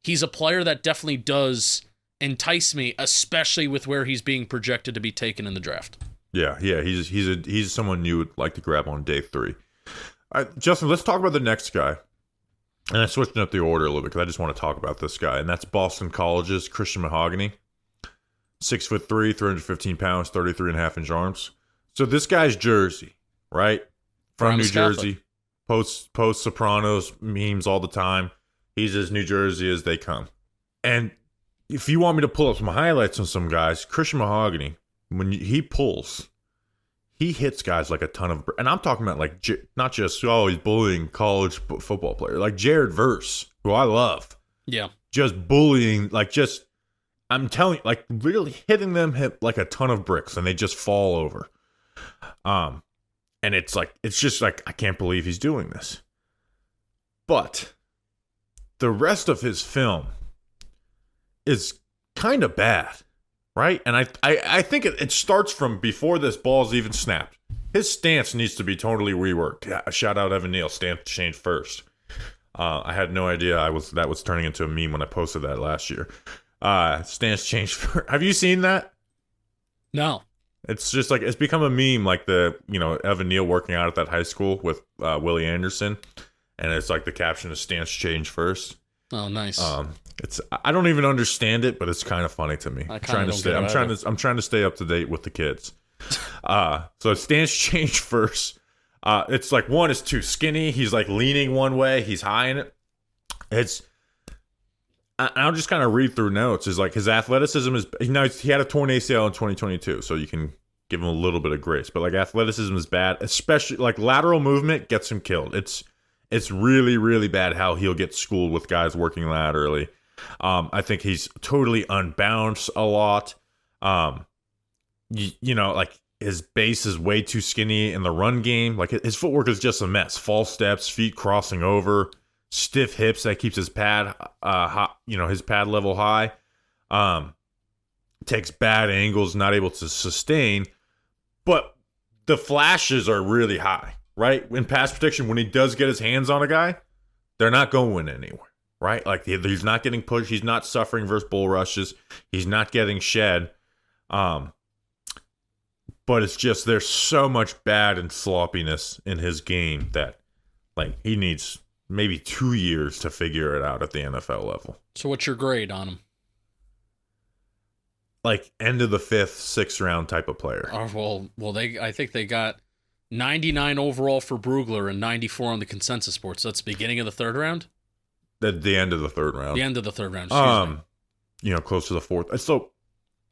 he's a player that definitely does entice me, especially with where he's being projected to be taken in the draft. Yeah, he's someone you would like to grab on day 3. All right, Justin, let's talk about the next guy. And I'm switching up the order a little bit because I just want to talk about this guy, and that's Boston College's Christian Mahogany. 6'3", 315 pounds, 33.5-inch arms. So this guy's Jersey, right? From New Jersey. Post Sopranos memes all the time. He's as New Jersey as they come. And if you want me to pull up some highlights on some guys, Christian Mahogany, when he pulls, he hits guys like a ton of, and I'm talking about like not just he's bullying college football player, like Jared Verse, who I love. Yeah, just bullying, I'm telling you, like really hitting them like a ton of bricks, and they just fall over. And it's just like I can't believe he's doing this. But the rest of his film is kind of bad. Right? And I think it starts from before this ball's even snapped. His stance needs to be totally reworked. Yeah, shout out Evan Neal, stance change first. I had no idea that was turning into a meme when I posted that last year. Stance change first. Have you seen that? No. It's just like it's become a meme, like the Evan Neal working out at that high school with Willie Anderson, and it's like the caption is stance change first. Oh, nice. I don't even understand it, but it's kind of funny to me. I'm trying to stay up to date with the kids. So stance change first. It's like one is too skinny. He's like leaning one way. He's high in it. I'll just kind of read through notes. Is like his athleticism is he had a torn ACL in 2022, so you can give him a little bit of grace. But like athleticism is bad, especially like lateral movement gets him killed. It's really, really bad how he'll get schooled with guys working laterally. I think he's totally unbalanced a lot. Like his base is way too skinny in the run game. Like his footwork is just a mess. False steps, feet crossing over, stiff hips that keeps his pad, his pad level high. Takes bad angles, not able to sustain. But the flashes are really high. Right? In pass protection, when he does get his hands on a guy, they're not going anywhere. Right? Like he's not getting pushed. He's not suffering versus bull rushes. He's not getting shed. But it's just there's so much bad and sloppiness in his game that like he needs maybe 2 years to figure it out at the NFL level. So what's your grade on him? Like end of the 5th, 6th round type of player. Oh, well, I think they got 99 overall for Brugler and 94 on the consensus board. So that's the beginning of the 3rd round? The end of the 3rd round. The end of the 3rd round, excuse me. Close to the 4th. So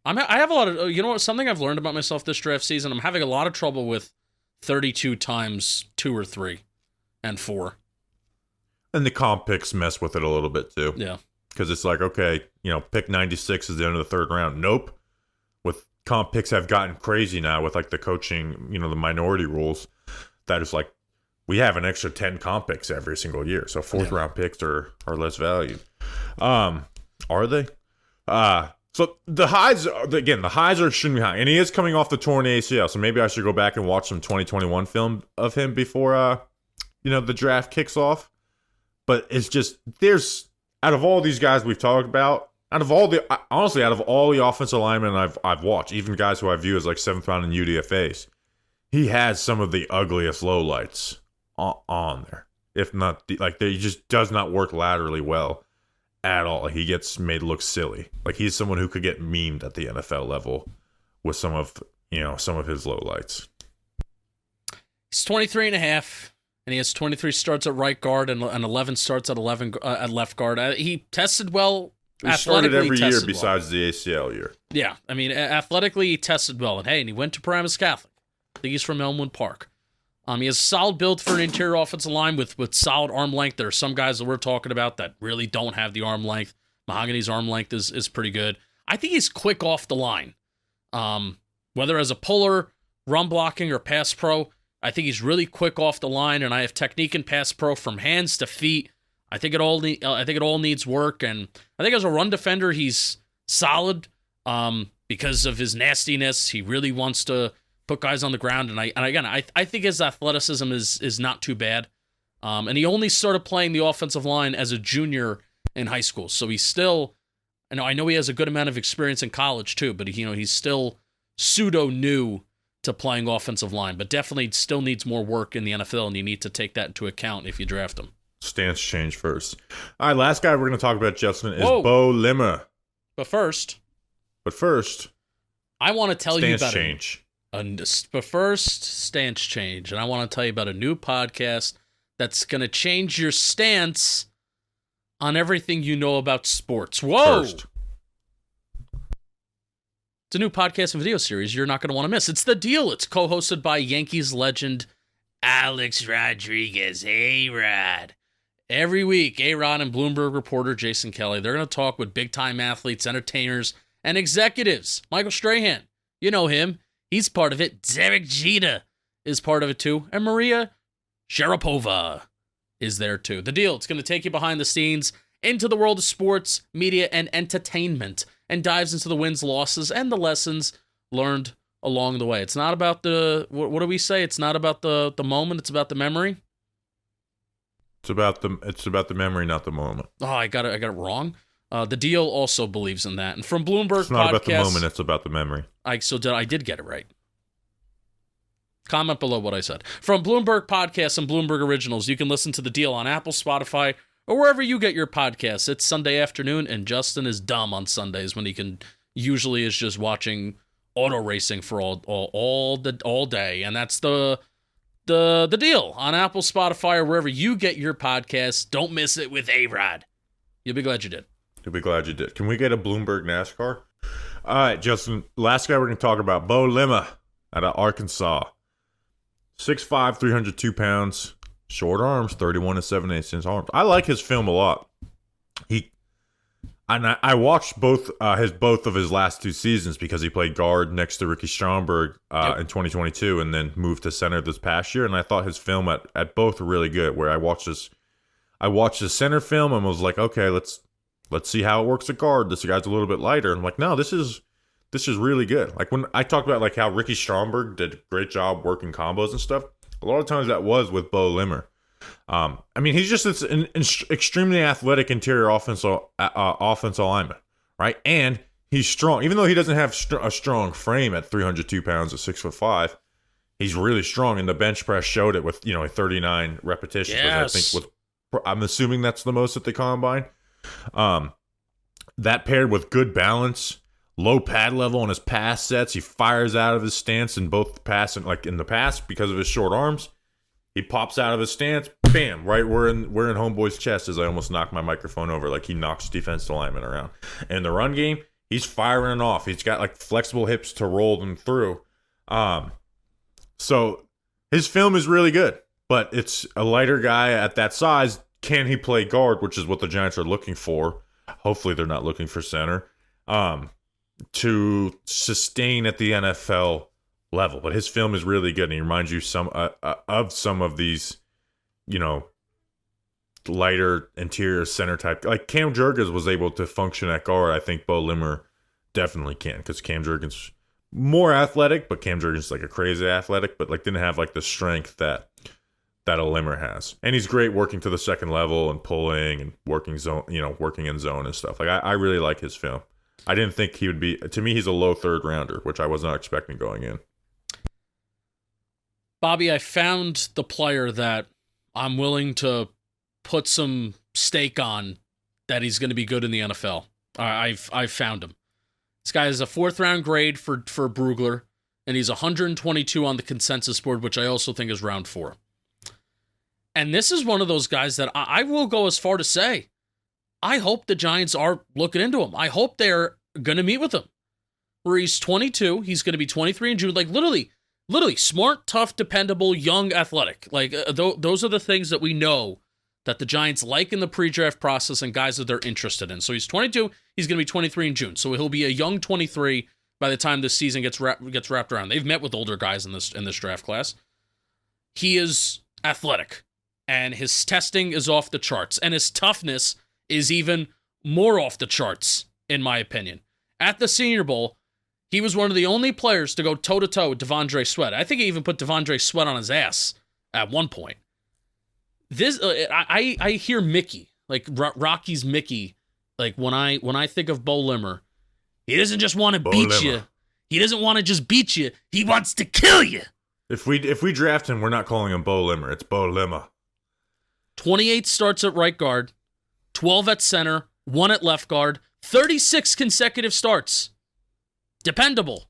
I have a lot of, something I've learned about myself this draft season, I'm having a lot of trouble with 32 times 2 or 3 and 4. And the comp picks mess with it a little bit too. Yeah. Because it's like, okay, pick 96 is the end of the 3rd round. Nope. With comp picks have gotten crazy now with like the coaching, the minority rules. That is like, we have an extra 10 comp picks every single year. So 4th round picks are less valued. Are they? So the highs are extremely high. And he is coming off the torn ACL. So maybe I should go back and watch some 2021 film of him before, the draft kicks off. But it's just, out of all these guys we've talked about, out of all the offensive linemen I've watched, even guys who I view as like 7th round in UDFAs, he has some of the ugliest lowlights on there. If not, he just does not work laterally well at all. He gets made look silly. Like he's someone who could get memed at the NFL level with some of his lowlights. He's 23 and a half. And he has 23 starts at right guard and 11 starts at left guard. He tested well. He started every year besides the ACL year. Yeah, I mean, athletically he tested well. And he went to Paramus Catholic. I think he's from Elmwood Park. He has a solid build for an interior offensive line with solid arm length. There are some guys that we're talking about that really don't have the arm length. Mahogany's arm length is pretty good. I think he's quick off the line. Whether as a puller, run blocking, or pass pro, I think he's really quick off the line, and I have technique and pass pro from hands to feet. I think it all needs work, and I think as a run defender, he's solid because of his nastiness. He really wants to put guys on the ground, and I think his athleticism is not too bad. And he only started playing the offensive line as a junior in high school, so he's still. I know he has a good amount of experience in college too, but he's still pseudo new to playing offensive line, but definitely still needs more work in the NFL, and you need to take that into account if you draft him. Stance change first. All right, last guy we're going to talk about, Justin, is Beaux Limmer. But first, I want to tell you about change. But first, stance change, and I want to tell you about a new podcast that's going to change your stance on everything you know about sports. Whoa! First. It's a new podcast and video series you're not going to want to miss. It's The Deal. It's co-hosted by Yankees legend Alex Rodriguez. A-Rod. Every week, A-Rod and Bloomberg reporter Jason Kelly, they're going to talk with big-time athletes, entertainers, and executives. Michael Strahan, you know him. He's part of it. Derek Jeter is part of it too. And Maria Sharapova is there too. The Deal. It's going to take you behind the scenes into the world of sports, media, and entertainment, and dives into the wins, losses, and the lessons learned along the way. It's not about the, what do we say? It's not about the moment. It's about the memory. It's about the memory, not the moment. Oh, I got it wrong. The Deal also believes in that. And from Bloomberg It's not about the moment, it's about the memory. I did get it right. Comment below what I said. From Bloomberg Podcasts and Bloomberg Originals, you can listen to The Deal on Apple, Spotify, or wherever you get your podcasts. It's Sunday afternoon, and Justin is dumb on Sundays when he usually is just watching auto racing for all day, and that's the Deal on Apple, Spotify, or wherever you get your podcasts. Don't miss it with A-Rod. You'll be glad you did. You'll be glad you did. Can we get a Bloomberg NASCAR? All right, Justin. Last guy we're going to talk about, Beaux Limmer out of Arkansas. 6'5", 302 pounds. Short arms, 31 7/8 arms. I like his film a lot. I watched both of his last two seasons because he played guard next to Ricky Stromberg in 2022 and then moved to center this past year. And I thought his film at both were really good. Where I watched the center film and was like, okay, let's see how it works at guard. This guy's a little bit lighter. And I'm like, no, this is really good. Like when I talked about like how Ricky Stromberg did a great job working combos and stuff. A lot of times that was with Beaux Limmer. I mean, he's just an extremely athletic interior offensive lineman, right? And he's strong. Even though he doesn't have a strong frame at 302 pounds at 6'5", he's really strong. And the bench press showed it with 39 repetitions. Yes. I'm assuming that's the most at the combine. That paired with good balance, low pad level on his pass sets. He fires out of his stance in both the pass and like in the pass because of his short arms. He pops out of his stance, bam, right we're in homeboy's chest as I almost knocked my microphone over like he knocks defensive linemen around. And in the run game, he's firing it off. He's got like flexible hips to roll them through. So his film is really good, but it's a lighter guy at that size. Can he play guard, which is what the Giants are looking for? Hopefully they're not looking for center. To sustain at the NFL level, but his film is really good, and he reminds you some of these, lighter interior center type. Like Cam Jurgens was able to function at guard. I think Beaux Limmer definitely can because Cam Jurgens more athletic, but Cam Jurgens is like a crazy athletic, but like didn't have like the strength that a Limmer has. And he's great working to the second level and pulling and working zone, working in zone and stuff. Like I really like his film. I didn't think he would be. To me, he's a low third rounder, which I was not expecting going in. Bobby, I found the player that I'm willing to put some stake on that he's going to be good in the NFL. I've found him. This guy is a 4th round grade for Brugler, and he's 122 on the consensus board, which I also think is round 4. And this is one of those guys that I will go as far to say, I hope the Giants are looking into him. I hope they're going to meet with him. Where he's 22, he's going to be 23 in June. Like literally, Literally smart, tough, dependable, young, athletic. Like those are the things that we know that the Giants like in the pre-draft process and guys that they're interested in. So he's 22. He's going to be 23 in June. So he'll be a young 23 by the time this season gets wrapped around. They've met with older guys in this draft class. He is athletic, and his testing is off the charts, and his toughness is even more off the charts, in my opinion. At the Senior Bowl, he was one of the only players to go toe-to-toe with Devondre Sweat. I think he even put Devondre Sweat on his ass at one point. This I hear Mickey, like Rocky's Mickey, like when I think of Beaux Limmer, he doesn't just want to beat you. He doesn't want to just beat you. He wants to kill you. If we draft him, we're not calling him Beaux Limmer. It's Beaux Limmer. 28 starts at right guard, 12 at center, 1 at left guard, 36 consecutive starts. Dependable.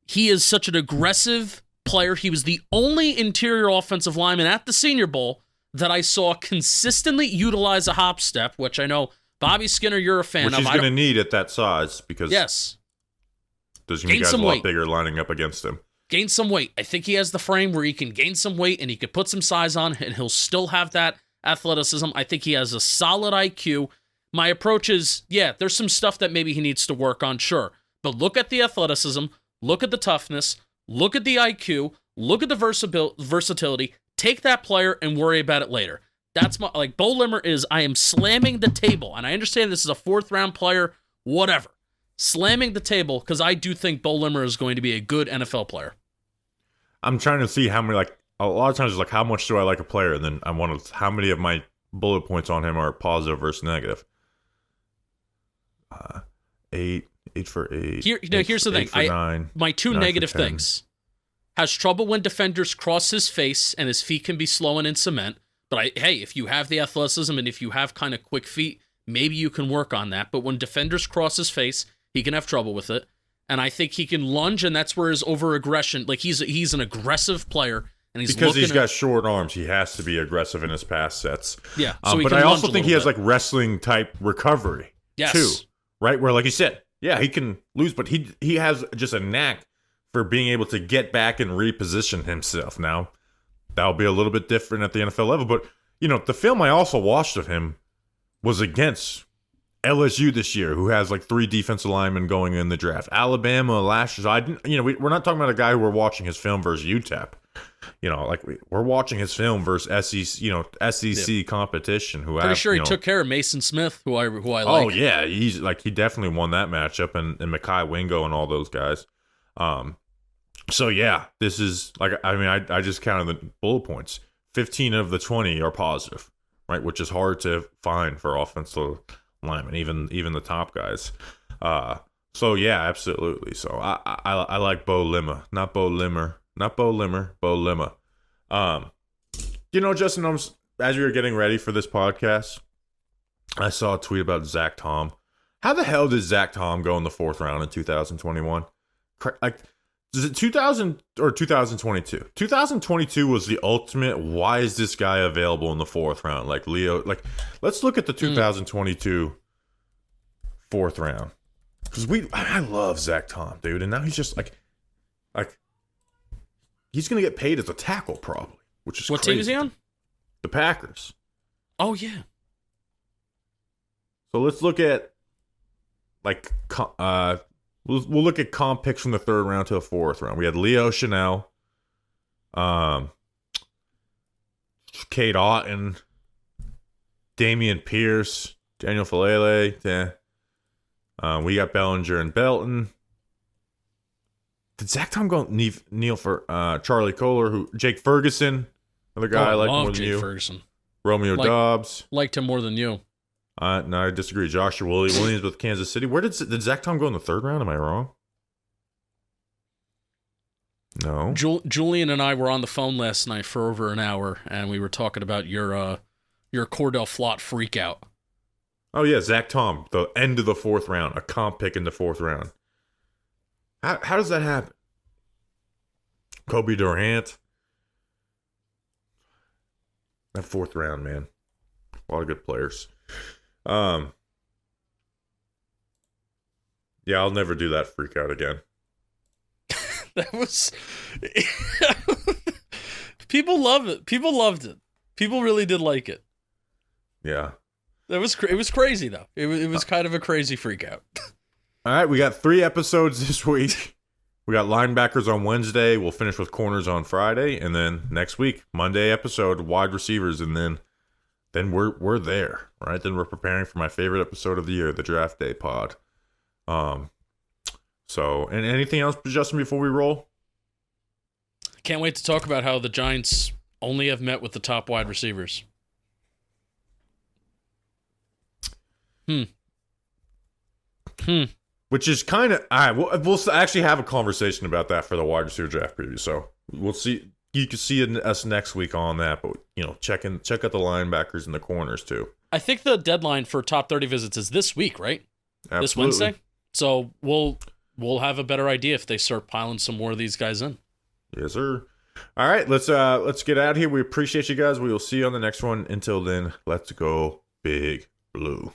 He is such an aggressive player. He was the only interior offensive lineman at the Senior Bowl that I saw consistently utilize a hop step, which I know, Bobby Skinner, you're a fan which of. Which he's going to need at that size because yes, there's going to be guys a lot bigger lining up against him. Gain some weight. I think he has the frame where he can gain some weight and he could put some size on and he'll still have that athleticism. I think he has a solid IQ. My approach is, yeah, there's some stuff that maybe he needs to work on, sure. But look at the athleticism, look at the toughness, look at the IQ, look at the versatility, take that player and worry about it later. That's my, like, Beaux Limmer is, I am slamming the table, and I understand this is a 4th round player, whatever. Slamming the table, because I do think Beaux Limmer is going to be a good NFL player. I'm trying to see how many, like, a lot of times it's like, how much do I like a player? And then I want to, how many of my bullet points on him are positive versus negative? 8 for 8. Here's the thing. My 2 negative things. Has trouble when defenders cross his face and his feet can be slowing in cement. But if you have the athleticism and if you have kind of quick feet, maybe you can work on that. But when defenders cross his face, he can have trouble with it. And I think he can lunge, and that's where his over-aggression, like he's an aggressive player. And because he's got short arms, he has to be aggressive in his pass sets. Yeah, so but I also think he has like wrestling type recovery too, right? Where, like you said, yeah, he can lose, but he has just a knack for being able to get back and reposition himself. Now, that'll be a little bit different at the NFL level, but the film I also watched of him was against LSU this year, who has like 3 defensive linemen going in the draft. Alabama last year. We're not talking about a guy who we're watching his film versus UTEP. We're watching his film versus SEC competition. Who pretty sure he took care of Mason Smith, who I like. Oh yeah, he definitely won that matchup, and Mekhi Wingo and all those guys. So yeah, this is I just counted the bullet points. 15 of the 20 are positive, right? Which is hard to find for offensive linemen, even the top guys. So yeah, absolutely. So I like Beaux Limmer, not Beaux Limmer. Not Beaux Limmer, Beaux Limmer. Justin, as we were getting ready for this podcast, I saw a tweet about Zach Tom. How the hell did Zach Tom go in the 4th round in 2021? Like, is it 2000 or 2022? 2022 was the ultimate, why is this guy available in the 4th round? Like, Leo, let's look at the 2022 4th round. Because I love Zach Tom, dude. And now he's just like, he's going to get paid as a tackle probably, which is what crazy. Team is he on? The Packers. Oh, yeah. So let's look at, we'll look at comp picks from the 3rd round to the 4th round. We had Leo Chanel, Cade Otton, Damian Pierce, Daniel Falele. We got Bellinger and Belton. Did Zach Tom go kneel for Charlie Kohler, Jake Ferguson, another guy I like more than Jake you. Ferguson. Romeo Dobbs. Liked him more than you. No, I disagree. Joshua Williams with Kansas City. Where did Zach Tom go in the 3rd round? Am I wrong? No. Julian and I were on the phone last night for over an hour, and we were talking about your Cordell Flott freak out. Oh yeah, Zach Tom, the end of the 4th round, a comp pick in the 4th round. How does that happen? Kobe Durant. That 4th round, man. A lot of good players. Yeah, I'll never do that freak out again. That was people love it. People loved it. People really did like it. Yeah. It was crazy though. It was kind of a crazy freak out. All right, we got 3 episodes this week. We got linebackers on Wednesday. We'll finish with corners on Friday, and then next week, Monday episode, wide receivers, and then we're there, right? Then we're preparing for my favorite episode of the year, the draft day pod. So, and anything else, Justin, before we roll? Can't wait to talk about how the Giants only have met with the top wide receivers. Which is kind of all right. We'll actually have a conversation about that for the wide receiver draft preview. So we'll see. You can see us next week on that, but check out the linebackers and the corners too. I think the deadline for top 30 visits is this week, right? Absolutely. This Wednesday. So we'll have a better idea if they start piling some more of these guys in. Yes, sir. All right, let's get out of here. We appreciate you guys. We will see you on the next one. Until then, let's go Big Blue.